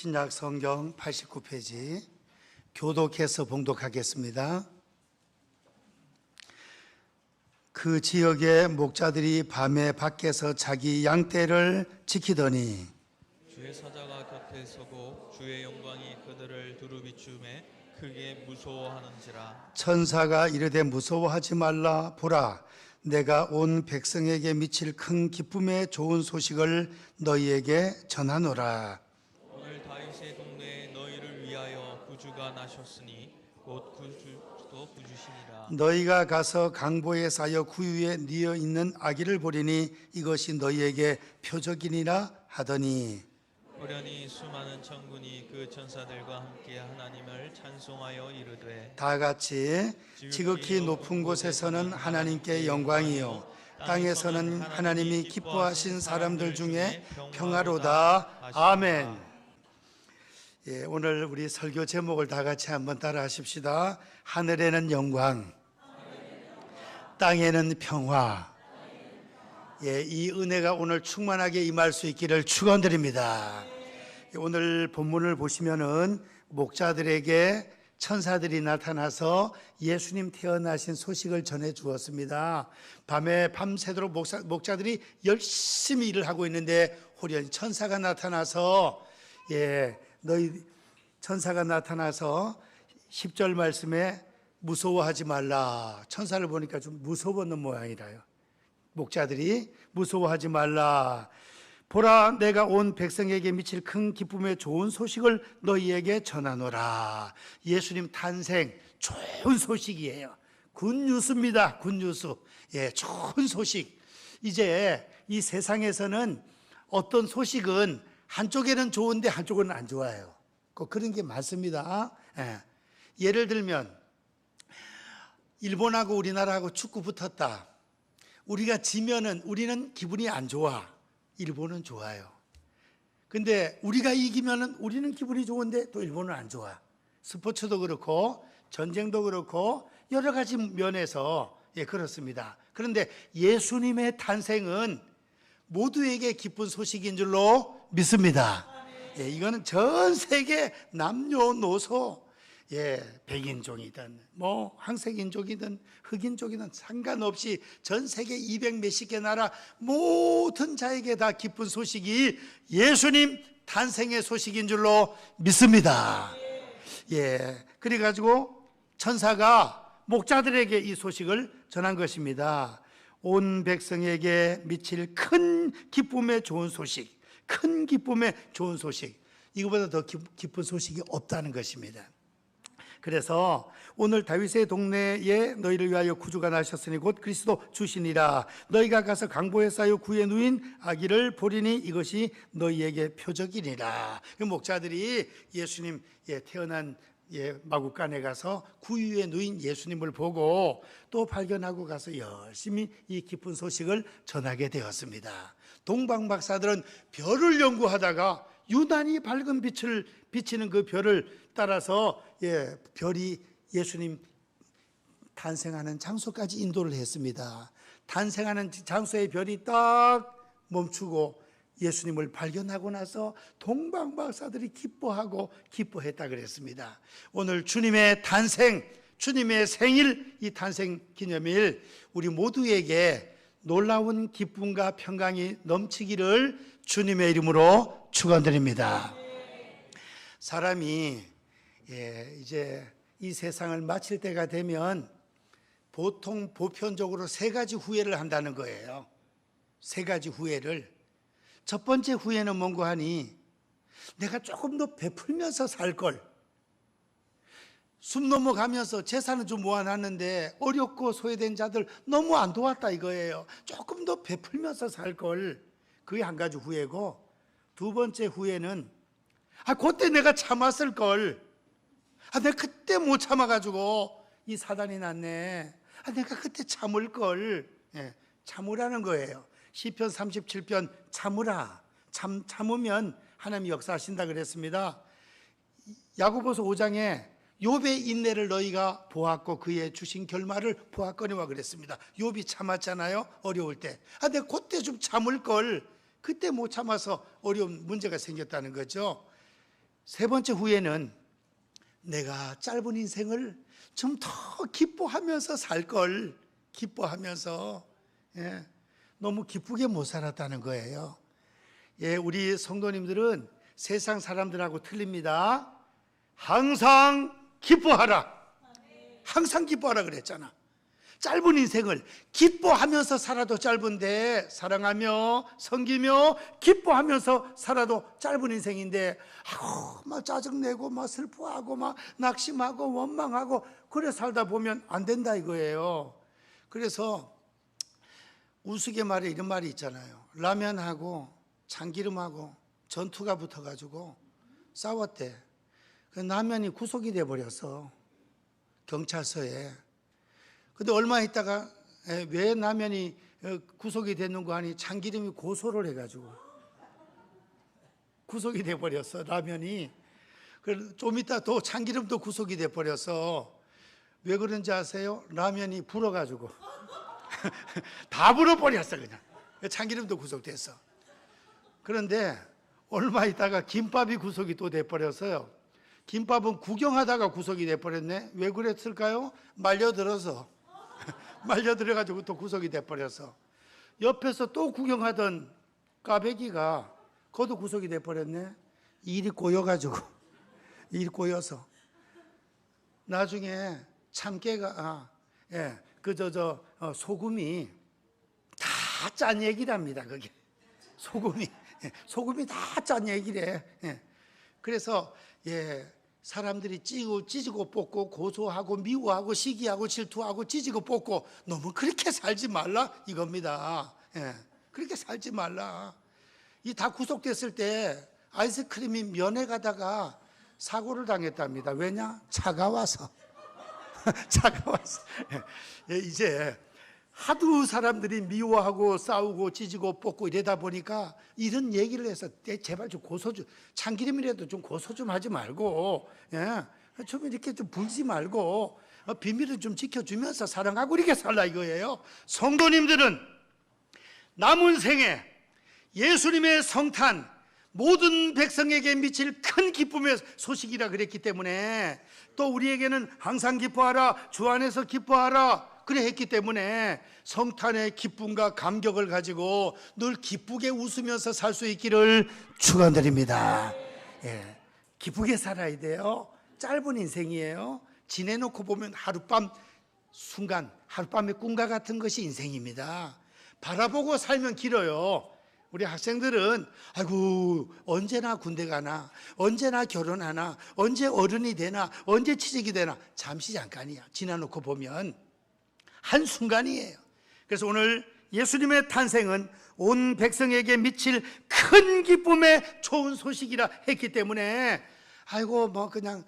신약 성경 89페이지 교독해서 봉독하겠습니다. 그 지역의 목자들이 밤에 밖에서 자기 양떼를 지키더니 주의 사자가 곁에 서고 주의 영광이 그들을 두루 비추매 크게 무서워하는지라. 천사가 이르되 무서워하지 말라. 보라, 내가 온 백성에게 미칠 큰 기쁨의 좋은 소식을 너희에게 전하노라. 오늘 다윗의 동네에 너희를 위하여 구주가 나셨으니 곧 구주도 구주시니라. 너희가 가서 강보에 쌓여 구유에 뉘어 있는 아기를 보리니 이것이 너희에게 표적이니라 하더니 호련히 수많은 천군이 그 천사들과 함께 하나님을 찬송하여 이르되 다 같이 지극히 높은 곳에서는 하나님께 영광이요 땅에서는 하나님이 기뻐하신 사람들 중에 평화로다. 아멘. 예, 오늘 우리 설교 제목을 다 같이 한번 따라 하십시다. 하늘에는 영광, 땅에는 평화. 예, 이 은혜가 오늘 충만하게 임할 수 있기를 축원드립니다. 오늘 본문을 보시면은 목자들에게 천사들이 나타나서 예수님 태어나신 소식을 전해 주었습니다. 밤에 밤새도록 목자들이 열심히 일을 하고 있는데 호련히 천사가 나타나서 천사가 나타나서 10절 말씀에 무서워하지 말라. 천사를 보니까 좀 무서웠는 모양이라요. 목자들이 무서워하지 말라. 보라, 내가 온 백성에게 미칠 큰 기쁨의 좋은 소식을 너희에게 전하노라. 예수님 탄생 좋은 소식이에요. 굿뉴스입니다. 굿뉴스. 예, 좋은 소식. 이제 이 세상에서는 어떤 소식은 한쪽에는 좋은데 한쪽은 안 좋아요. 그런 게 많습니다. 예. 예를 들면 일본하고 우리나라하고 축구 붙었다. 우리가 지면은 우리는 기분이 안 좋아. 일본은 좋아요. 근데 우리가 이기면은 우리는 기분이 좋은데 또 일본은 안 좋아. 스포츠도 그렇고 전쟁도 그렇고 여러 가지 면에서 그렇습니다. 그런데 예수님의 탄생은 모두에게 기쁜 소식인 줄로 믿습니다. 이거는 전 세계 남녀노소, 백인종이든 황색인종이든 흑인종이든 상관없이 전 세계 200 몇십 개 나라 모든 자에게 다 기쁜 소식이 예수님 탄생의 소식인 줄로 믿습니다. 그래가지고 천사가 목자들에게 이 소식을 전한 것입니다. 온 백성에게 미칠 큰 기쁨의 좋은 소식, 큰 기쁨의 좋은 소식, 이거보다 더 기쁜 소식이 없다는 것입니다. 그래서 오늘 다윗의 동네에 너희를 위하여 구주가 나셨으니 곧 그리스도 주시니라. 너희가 가서 강보에 쌓여 구에 누인 아기를 보리니 이것이 너희에게 표적이니라. 목자들이 예수님 태어난 마구간에 가서 구유에 누인 예수님을 보고 또 발견하고 가서 열심히 이 기쁜 소식을 전하게 되었습니다. 동방 박사들은 별을 연구하다가 유난히 밝은 빛을 비치는 그 별을 따라서 별이 예수님 탄생하는 장소까지 인도를 했습니다. 탄생하는 장소의 별이 딱 멈추고 예수님을 발견하고 나서 동방 박사들이 기뻐했다 그랬습니다. 오늘 주님의 탄생, 주님의 생일, 이 탄생 기념일, 우리 모두에게 놀라운 기쁨과 평강이 넘치기를 주님의 이름으로 축원드립니다. 사람이 이제 이 세상을 마칠 때가 되면 보통 보편적으로 세 가지 후회를 한다는 거예요. 세 가지 후회를. 첫 번째 후회는 뭔고 하니 내가 조금 더 베풀면서 살 걸. 숨 넘어가면서 재산은 좀 모아놨는데 어렵고 소외된 자들 너무 안 도왔다 이거예요. 조금 더 베풀면서 살 걸. 그게 한 가지 후회고, 두 번째 후회는 그때 내가 참았을 걸. 내가 그때 못 참아가지고 이 사단이 났네. 내가 그때 참을 걸. 참으라는 거예요. 시편 37편 참으라. 참으면 하나님이 역사하신다 그랬습니다. 야고보서 5장에 욥의 인내를 너희가 보았고 그의 주신 결말을 보았거니와 그랬습니다. 욥이 참았잖아요. 어려울 때. 내가 그때 좀 참을 걸. 그때 못 참아서 어려운 문제가 생겼다는 거죠. 세 번째 후회는 내가 짧은 인생을 좀 더 기뻐하면서 살 걸, 기뻐하면서 너무 기쁘게 못 살았다는 거예요. 우리 성도님들은 세상 사람들하고 틀립니다. 항상 기뻐하라. 항상 기뻐하라 그랬잖아. 짧은 인생을 기뻐하면서 살아도 짧은데, 사랑하며 섬기며 기뻐하면서 살아도 짧은 인생인데, 막 짜증내고 막 슬퍼하고 막 낙심하고 원망하고 그래 살다 보면 안 된다 이거예요. 그래서 우스갯말에 이런 말이 있잖아요. 라면하고 참기름하고 전투가 붙어가지고 싸웠대. 그 라면이 구속이 돼버렸어, 경찰서에. 근데 얼마 있다가 왜 라면이 구속이 됐는가 하니 참기름이 고소를 해가지고 구속이 돼버렸어, 라면이. 좀 있다 또 참기름도 구속이 돼버렸어. 왜 그런지 아세요? 라면이 불어가지고 다 불어버렸어 그냥. 참기름도 구속됐어. 그런데 얼마 있다가 김밥이 구속이 또 돼버렸어요. 김밥은 구경하다가 구속이 돼버렸네. 왜 그랬을까요? 말려들어서 말려들어가지고 또 구속이 돼버렸어. 옆에서 또 구경하던 까베기가 그것도 구속이 돼버렸네. 일이 꼬여가지고 일이 꼬여서 나중에 참깨가 소금이 다 짠 얘기랍니다. 그게 소금이 다 짠 얘기래. 그래서 사람들이 찌지고 뽑고 고소하고 미워하고 시기하고 질투하고 찌지고 뽑고 너무 그렇게 살지 말라 이겁니다. 그렇게 살지 말라. 이 다 구속됐을 때 아이스크림이 면회 가다가 사고를 당했답니다. 왜냐? 차가워서. 차가워서. 이제 하도 사람들이 미워하고 싸우고 찌지고 뽑고 이러다 보니까 이런 얘기를 해서 제발 좀 고소 좀, 참기름이라도 좀 고소 좀 하지 말고, 좀 이렇게 좀 불지 말고 비밀을 좀 지켜주면서 사랑하고 이렇게 살라 이거예요. 성도님들은 남은 생에 예수님의 성탄, 모든 백성에게 미칠 큰 기쁨의 소식이라 그랬기 때문에, 또 우리에게는 항상 기뻐하라, 주 안에서 기뻐하라 그래 했기 때문에 성탄의 기쁨과 감격을 가지고 늘 기쁘게 웃으면서 살 수 있기를 축원드립니다. 기쁘게 살아야 돼요. 짧은 인생이에요. 지내놓고 보면 하룻밤 순간, 하룻밤의 꿈과 같은 것이 인생입니다. 바라보고 살면 길어요. 우리 학생들은 아이고 언제나 군대 가나, 언제나 결혼하나, 언제 어른이 되나, 언제 취직이 되나, 잠시 잠깐이야. 지나놓고 보면 한순간이에요. 그래서 오늘 예수님의 탄생은 온 백성에게 미칠 큰 기쁨의 좋은 소식이라 했기 때문에 아이고 뭐 그냥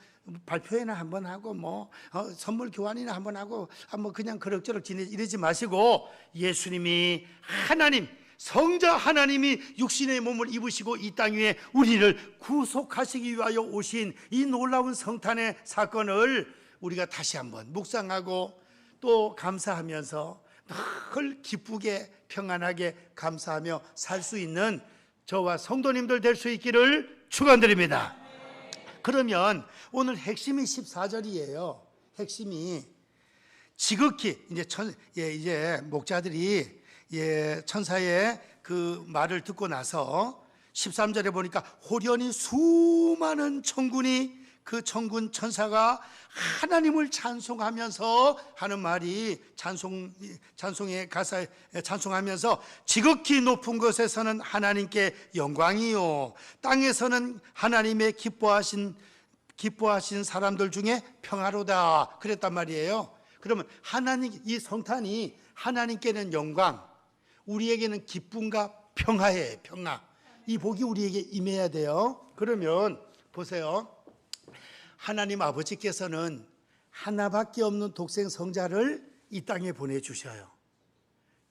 발표회나 한번 하고 선물 교환이나 한번 하고 그냥 그럭저럭 이러지 마시고, 예수님이 하나님, 성자 하나님이 육신의 몸을 입으시고 이 땅 위에 우리를 구속하시기 위하여 오신 이 놀라운 성탄의 사건을 우리가 다시 한번 묵상하고 또 감사하면서 늘 기쁘게 평안하게 감사하며 살 수 있는 저와 성도님들 될 수 있기를 축원드립니다. 그러면 오늘 핵심이 14절이에요. 핵심이 지극히 이제 목자들이 천사의 그 말을 듣고 나서 13절에 보니까 호련히 수많은 천군이, 그 천군 천사가 하나님을 찬송하면서 하는 말이, 찬송의 가사에 찬송하면서 지극히 높은 곳에서는 하나님께 영광이요, 땅에서는 하나님의 기뻐하신 사람들 중에 평화로다 그랬단 말이에요. 그러면 하나님, 이 성탄이 하나님께는 영광, 우리에게는 기쁨과 평화예요. 평화. 이 복이 우리에게 임해야 돼요. 그러면 보세요. 하나님 아버지께서는 하나밖에 없는 독생 성자를 이 땅에 보내주셔요.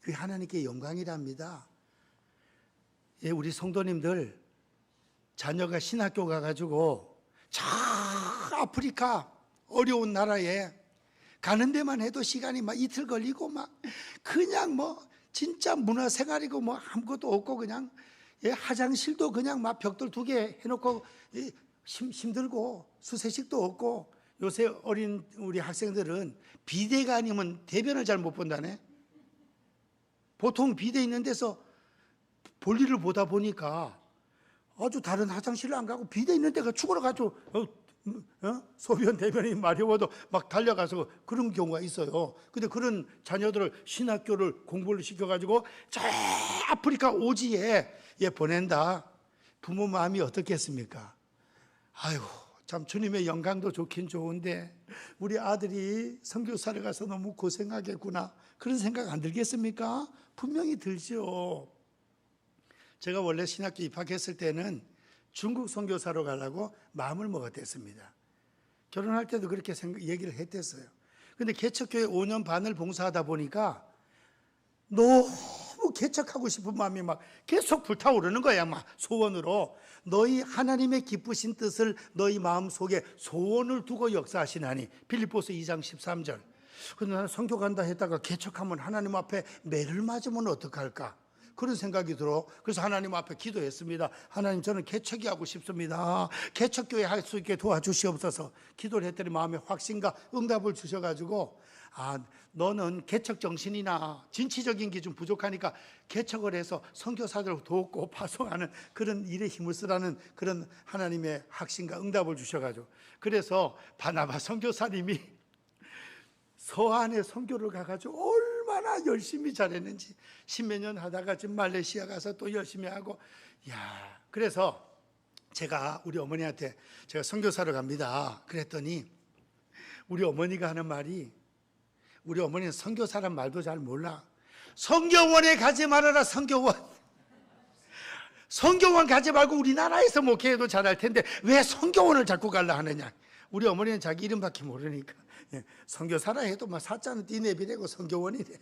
그게 하나님께 영광이랍니다. 우리 성도님들 자녀가 신학교 가가지고 저 아프리카 어려운 나라에 가는 데만 해도 시간이 막 이틀 걸리고 그냥 진짜 문화생활이고 아무것도 없고 그냥 화장실도 그냥 벽돌 2개 해놓고 힘들고 수세식도 없고, 요새 어린 우리 학생들은 비대가 아니면 대변을 잘 못 본다네. 보통 비대 있는 데서 볼일을 보다 보니까 아주 다른 화장실을 안 가고 비대 있는 데가 죽으러 가죠. 소변 대변이 마려워도 막 달려가서 그런 경우가 있어요. 근데 그런 자녀들을 신학교를 공부를 시켜가지고 저 아프리카 오지에 보낸다. 부모 마음이 어떻겠습니까? 아이고, 참 주님의 영광도 좋긴 좋은데 우리 아들이 선교사를 가서 너무 고생하겠구나, 그런 생각 안 들겠습니까? 분명히 들죠. 제가 원래 신학교 입학했을 때는 중국 선교사로 가려고 마음을 먹었댔습니다. 결혼할 때도 그렇게 얘기를 했댔어요. 근데 개척교회 5년 반을 봉사하다 보니까 너무 개척하고 싶은 마음이 막 계속 불타오르는 거야. 막 소원으로. 너희 하나님의 기쁘신 뜻을 너희 마음속에 소원을 두고 역사하시나니. 빌립보서 2장 13절. 근데 나는 선교 간다 했다가 개척하면 하나님 앞에 매를 맞으면 어떡할까, 그런 생각이 들어. 그래서 하나님 앞에 기도했습니다. 하나님, 저는 개척이 하고 싶습니다. 개척교회 할 수 있게 도와주시옵소서. 기도를 했더니 마음에 확신과 응답을 주셔가지고, 너는 개척 정신이나 진취적인 게 좀 부족하니까 개척을 해서 선교사들 돕고 파송하는 그런 일에 힘을 쓰라는 그런 하나님의 확신과 응답을 주셔가지고, 그래서 바나바 선교사님이 서한에 선교를 가가지고 얼마나 열심히 잘했는지, 십몇 년 하다가 지금 말레이시아 가서 또 열심히 하고, 그래서 제가 우리 어머니한테 제가 선교사로 갑니다 그랬더니 우리 어머니가 하는 말이, 우리 어머니는 선교사란 말도 잘 몰라. 선교원에 가지 말아라, 선교원. 선교원 가지 말고 우리나라에서 목회해도 잘할 텐데 왜 선교원을 자꾸 가려 하느냐. 우리 어머니는 자기 이름밖에 모르니까 선교사라 해도 막 사자는 띠내비래고 선교원이래.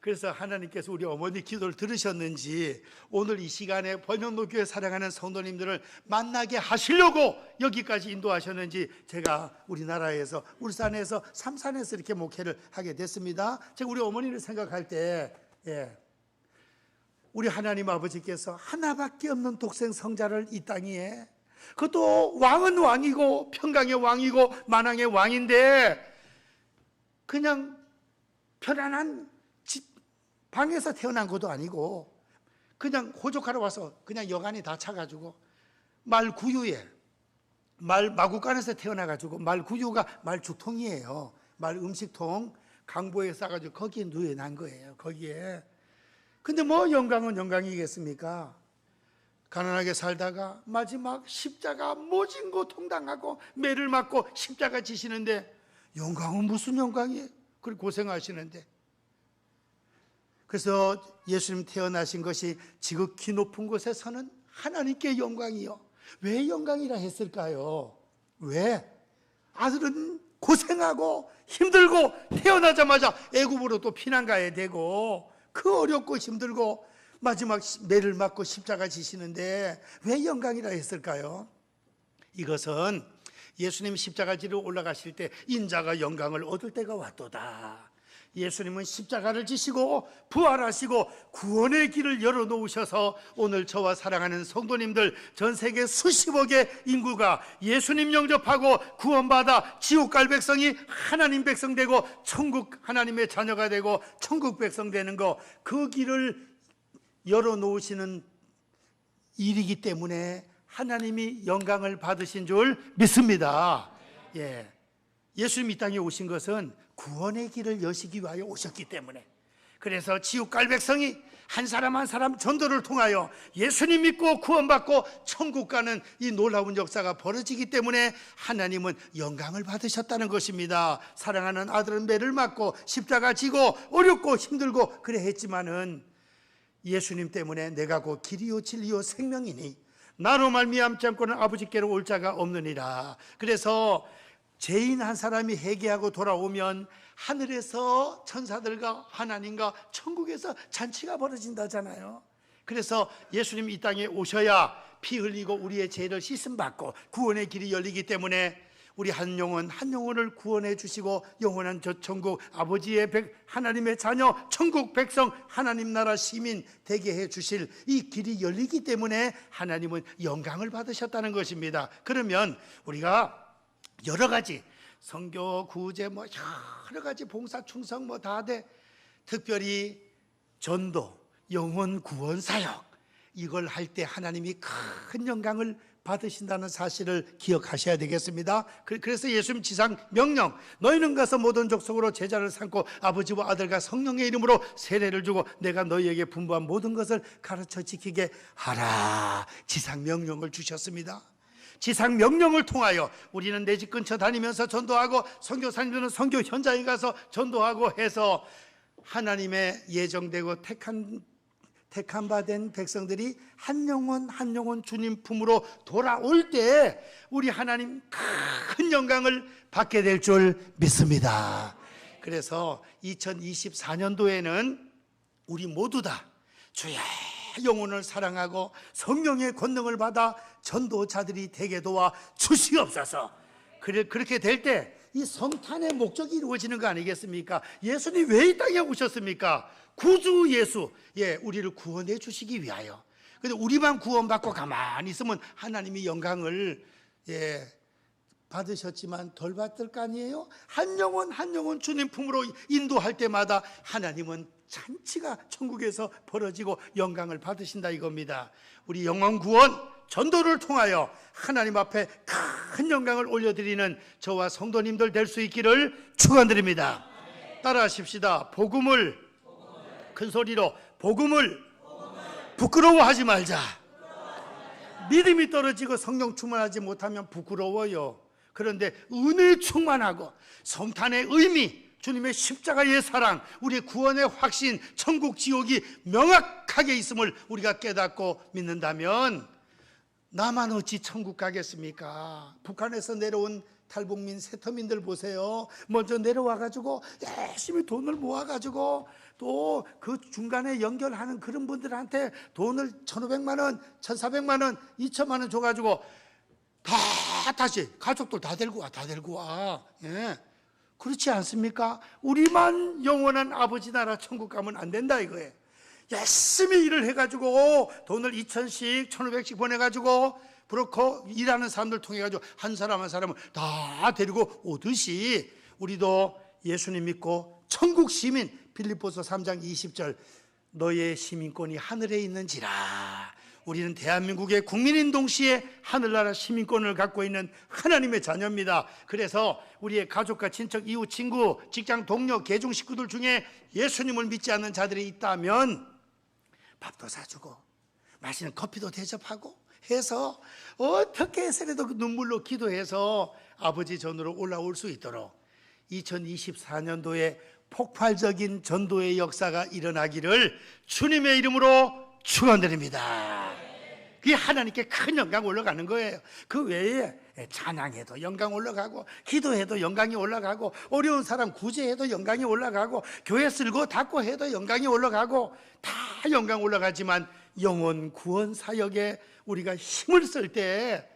그래서 하나님께서 우리 어머니 기도를 들으셨는지 오늘 이 시간에 번영로교회 사랑하는 성도님들을 만나게 하시려고 여기까지 인도하셨는지, 제가 우리나라에서 울산에서 삼산에서 이렇게 목회를 하게 됐습니다. 제가 우리 어머니를 생각할 때 우리 하나님 아버지께서 하나밖에 없는 독생 성자를 이 땅에, 그것도 왕은 왕이고 평강의 왕이고 만왕의 왕인데 그냥 편안한 집 방에서 태어난 것도 아니고 그냥 호적하러 와서 그냥 여간이 다 차가지고 말 구유에 말 마구간에서 태어나가지고, 말 구유가 말 죽통이에요. 말 음식통 강보에 싸가지고 거기에 누워난 거예요. 거기에. 근데 뭐 영광은 영광이겠습니까? 가난하게 살다가 마지막 십자가 모진 고통당하고 매를 맞고 십자가 지시는데 영광은 무슨 영광이에요? 그렇게 고생하시는데. 그래서 예수님 태어나신 것이 지극히 높은 곳에서는 하나님께 영광이요. 왜 영광이라 했을까요? 왜? 아들은 고생하고 힘들고 태어나자마자 애굽으로 또 피난 가야 되고 그 어렵고 힘들고 마지막 매를 맞고 십자가 지시는데 왜 영광이라 했을까요? 이것은 예수님 십자가 지러 올라가실 때 인자가 영광을 얻을 때가 왔도다. 예수님은 십자가를 지시고 부활하시고 구원의 길을 열어놓으셔서 오늘 저와 사랑하는 성도님들 전 세계 수십억의 인구가 예수님 영접하고 구원받아 지옥 갈 백성이 하나님 백성 되고 천국 하나님의 자녀가 되고 천국 백성 되는 거, 그 길을 열어놓으시는 일이기 때문에 하나님이 영광을 받으신 줄 믿습니다. 예수님 이 땅에 오신 것은 구원의 길을 여시기 위하여 오셨기 때문에, 그래서 지옥 갈 백성이 한 사람 한 사람 전도를 통하여 예수님 믿고 구원받고 천국 가는 이 놀라운 역사가 벌어지기 때문에 하나님은 영광을 받으셨다는 것입니다. 사랑하는 아들은 매를 맞고 십자가 지고 어렵고 힘들고 그래 했지만은 예수님 때문에 내가 곧 길이요 진리요 생명이니 나로 말미암지 않고는 아버지께로 올 자가 없느니라. 그래서 죄인 한 사람이 회개하고 돌아오면 하늘에서 천사들과 하나님과 천국에서 잔치가 벌어진다잖아요. 그래서 예수님 이 땅에 오셔야 피 흘리고 우리의 죄를 씻음 받고 구원의 길이 열리기 때문에 우리 한 영혼을 구원해 주시고 영원한 저 천국 아버지의 하나님의 자녀 천국 백성 하나님 나라 시민 되게 해 주실 이 길이 열리기 때문에 하나님은 영광을 받으셨다는 것입니다. 그러면 우리가 여러 가지 선교 구제 여러 가지 봉사 충성 다 돼, 특별히 전도 영혼 구원 사역 이걸 할 때 하나님이 큰 영광을 받으신다는 사실을 기억하셔야 되겠습니다. 그래서 예수님 지상 명령, 너희는 가서 모든 족속으로 제자를 삼고 아버지와 아들과 성령의 이름으로 세례를 주고 내가 너희에게 분부한 모든 것을 가르쳐 지키게 하라. 지상 명령을 주셨습니다. 지상 명령을 통하여 우리는 내 집 근처 다니면서 전도하고 선교사님들은 선교 현장에 가서 전도하고 해서 하나님의 예정되고 택한 바 된 백성들이 한 영혼 주님 품으로 돌아올 때 우리 하나님 큰 영광을 받게 될 줄 믿습니다. 그래서 2024년도에는 우리 모두 다 주의 영혼을 사랑하고 성령의 권능을 받아 전도자들이 되게 도와 주시옵소서. 그렇게 될 때 이 성탄의 목적이 이루어지는 거 아니겠습니까? 예수님 왜 이 땅에 오셨습니까? 구주 예수, 우리를 구원해 주시기 위하여. 근데 우리만 구원받고 가만히 있으면 하나님이 영광을 받으셨지만 덜 받을 거 아니에요? 한 영혼 주님 품으로 인도할 때마다 하나님은 잔치가 천국에서 벌어지고 영광을 받으신다 이겁니다. 우리 영혼 구원 전도를 통하여 하나님 앞에 큰 영광을 올려드리는 저와 성도님들 될 수 있기를 축원드립니다. 따라하십시다. 복음을 큰 소리로 복음을 부끄러워하지 말자. 믿음이 떨어지고 성령 충만하지 못하면 부끄러워요. 그런데 은혜 충만하고 성탄의 의미, 주님의 십자가의 사랑, 우리의 구원의 확신, 천국 지옥이 명확하게 있음을 우리가 깨닫고 믿는다면 나만 어찌 천국 가겠습니까? 북한에서 내려온 탈북민 세터민들 보세요. 먼저 내려와가지고 열심히 돈을 모아가지고 또 그 중간에 연결하는 그런 분들한테 돈을 1,500만 원, 1,400만 원, 2천만 원 줘가지고 다시 가족들 다 데리고 와. 그렇지 않습니까? 우리만 영원한 아버지 나라 천국 가면 안 된다 이거예요. 열심히 일을 해가지고 돈을 2,000씩 1,500씩 보내가지고 브로커 일하는 사람들 통해 가지고 한 사람 한 사람을 다 데리고 오듯이 우리도 예수님 믿고 천국 시민, 빌립보서 3장 20절 너의 시민권이 하늘에 있는지라. 우리는 대한민국의 국민인 동시에 하늘나라 시민권을 갖고 있는 하나님의 자녀입니다. 그래서 우리의 가족과 친척, 이웃, 친구, 직장 동료, 계중 식구들 중에 예수님을 믿지 않는 자들이 있다면 밥도 사주고 맛있는 커피도 대접하고 해서 어떻게 해서라도 그 눈물로 기도해서 아버지 전으로 올라올 수 있도록 2024년도에 폭발적인 전도의 역사가 일어나기를 주님의 이름으로 축원드립니다. 그게 하나님께 큰 영광 올라가는 거예요. 그 외에 찬양해도 영광 올라가고 기도해도 영광이 올라가고 어려운 사람 구제해도 영광이 올라가고 교회 쓸고 닦고 해도 영광이 올라가고 다 영광 올라가지만 영혼 구원 사역에 우리가 힘을 쓸 때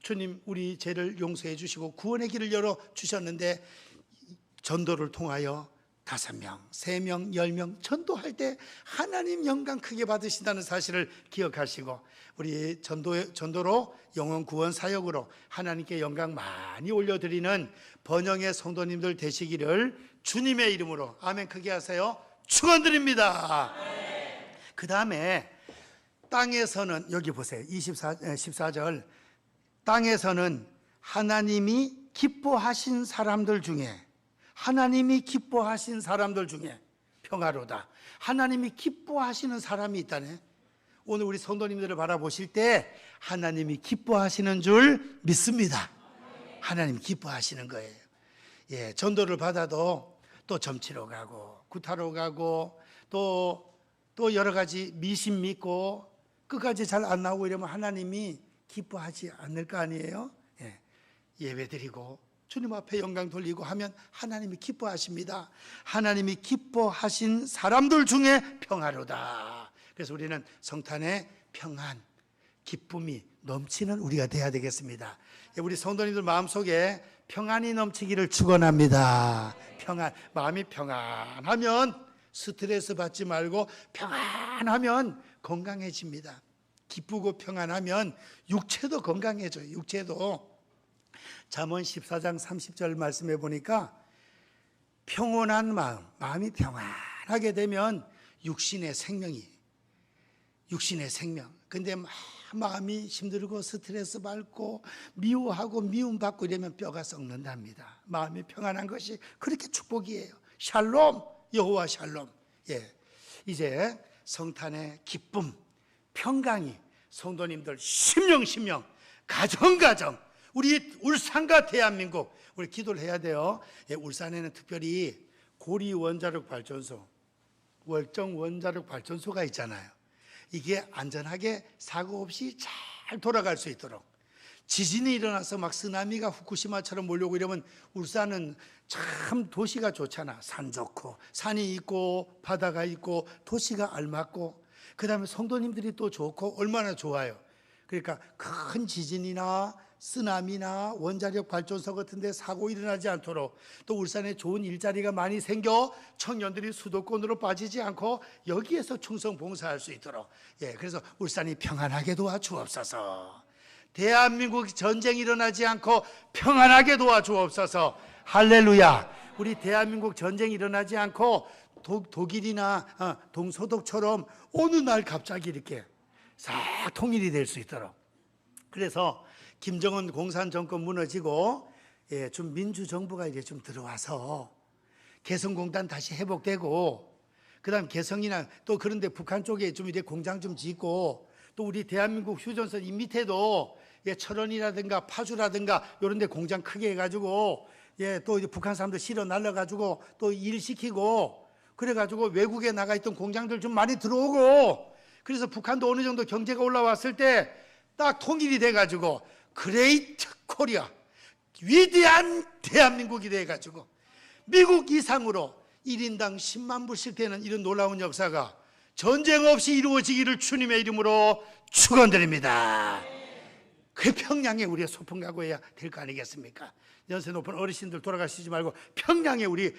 주님 우리 죄를 용서해 주시고 구원의 길을 열어 주셨는데 전도를 통하여 5명, 3명, 10명 전도할 때 하나님 영광 크게 받으신다는 사실을 기억하시고 우리 전도로 영혼 구원 사역으로 하나님께 영광 많이 올려드리는 번영의 성도님들 되시기를 주님의 이름으로 아멘 크게 하세요. 축원드립니다. 그 다음에 땅에서는 여기 보세요. 14절 땅에서는 하나님이 기뻐하신 사람들 중에 평화로다. 하나님이 기뻐하시는 사람이 있다네. 오늘 우리 성도님들을 바라보실 때 하나님이 기뻐하시는 줄 믿습니다. 하나님 기뻐하시는 거예요. 전도를 받아도 또 점치러 가고 구타로 가고 또 여러 가지 미신 믿고 끝까지 잘 안 나오고 이러면 하나님이 기뻐하지 않을 거 아니에요? 예배 드리고 주님 앞에 영광 돌리고 하면 하나님이 기뻐하십니다. 하나님이 기뻐하신 사람들 중에 평화로다. 그래서 우리는 성탄의 평안, 기쁨이 넘치는 우리가 돼야 되겠습니다. 우리 성도님들 마음속에 평안이 넘치기를 축원합니다. 평안, 마음이 평안하면 스트레스 받지 말고 평안하면 건강해집니다. 기쁘고 평안하면 육체도 건강해져요. 육체도. 잠언 14장 30절 말씀해 보니까 평온한 마음이 평안하게 되면 육신의 생명. 근데 마음이 힘들고 스트레스 받고 미워하고 미움받고 이러면 뼈가 썩는답니다. 마음이 평안한 것이 그렇게 축복이에요. 샬롬, 여호와 샬롬. 이제 성탄의 기쁨, 평강이 성도님들 심령 가정 우리 울산과 대한민국 우리 기도를 해야 돼요. 울산에는 특별히 고리 원자력 발전소, 월정 원자력 발전소가 있잖아요. 이게 안전하게 사고 없이 잘 돌아갈 수 있도록, 지진이 일어나서 막 쓰나미가 후쿠시마처럼 몰려오고 이러면 울산은 참 도시가 좋잖아. 산 좋고 산이 있고 바다가 있고 도시가 알맞고, 그 다음에 성도님들이 또 좋고 얼마나 좋아요. 그러니까 큰 지진이나 쓰나미나 원자력 발전소 같은 데 사고 일어나지 않도록, 또 울산에 좋은 일자리가 많이 생겨 청년들이 수도권으로 빠지지 않고 여기에서 충성 봉사할 수 있도록, 그래서 울산이 평안하게 도와주옵소서. 대한민국 전쟁이 일어나지 않고 평안하게 도와주옵소서. 할렐루야. 우리 대한민국 전쟁이 일어나지 않고 독일이나 동서독처럼 어느 날 갑자기 이렇게 싹 통일이 될 수 있도록. 그래서 김정은 공산 정권 무너지고 좀 민주정부가 이제 좀 들어와서 개성공단 다시 회복되고, 그다음 개성이나 또 그런데 북한 쪽에 좀 이제 공장 좀 짓고, 또 우리 대한민국 휴전선 이 밑에도 철원이라든가 파주라든가 이런 데 공장 크게 해가지고 또 이제 북한 사람들 실어 날려가지고 또 일시키고, 그래가지고 외국에 나가 있던 공장들 좀 많이 들어오고, 그래서 북한도 어느 정도 경제가 올라왔을 때 딱 통일이 돼가지고 그레이트 코리아, 위대한 대한민국이 돼가지고 미국 이상으로 1인당 10만 불씩 되는 이런 놀라운 역사가 전쟁 없이 이루어지기를 주님의 이름으로 축원드립니다. 그 평양에 우리가 소풍 가고 해야 될 거 아니겠습니까? 연세 높은 어르신들 돌아가시지 말고 평양에 우리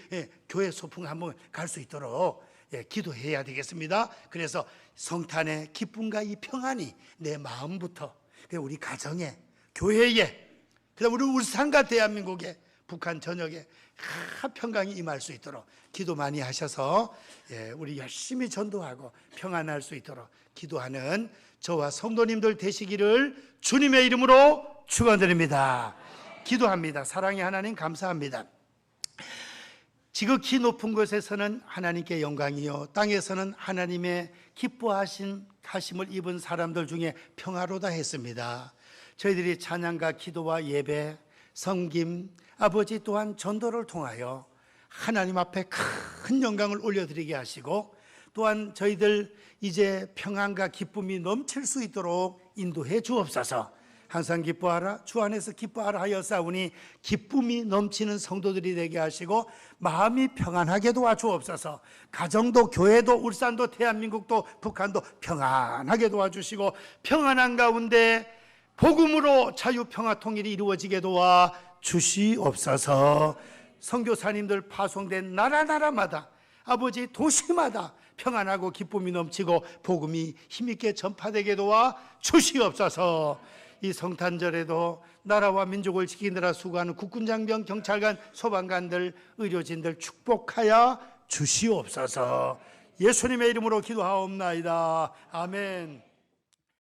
교회 소풍 한번 갈 수 있도록 기도해야 되겠습니다. 그래서 성탄의 기쁨과 이 평안이 내 마음부터, 우리 가정에, 교회에, 그다음 우리 울산과 대한민국에, 북한 전역에 평강이 임할 수 있도록 기도 많이 하셔서 우리 열심히 전도하고 평안할 수 있도록 기도하는 저와 성도님들 되시기를 주님의 이름으로 축원드립니다. 기도합니다. 사랑의 하나님 감사합니다. 지극히 높은 곳에서는 하나님께 영광이요, 땅에서는 하나님의 기뻐하심을 입은 사람들 중에 평화로다 했습니다. 저희들이 찬양과 기도와 예배, 섬김, 아버지 또한 전도를 통하여 하나님 앞에 큰 영광을 올려드리게 하시고, 또한 저희들 이제 평안과 기쁨이 넘칠 수 있도록 인도해 주옵소서. 항상 기뻐하라, 주 안에서 기뻐하라 하였사오니 기쁨이 넘치는 성도들이 되게 하시고 마음이 평안하게 도와주옵소서. 가정도 교회도 울산도 대한민국도 북한도 평안하게 도와주시고, 평안한 가운데 복음으로 자유 평화 통일이 이루어지게 도와 주시옵소서. 선교사님들 파송된 나라마다, 아버지 도시마다 평안하고 기쁨이 넘치고 복음이 힘있게 전파되게 도와 주시옵소서. 이 성탄절에도 나라와 민족을 지키느라 수고하는 국군장병, 경찰관, 소방관들, 의료진들 축복하여 주시옵소서. 예수님의 이름으로 기도하옵나이다. 아멘.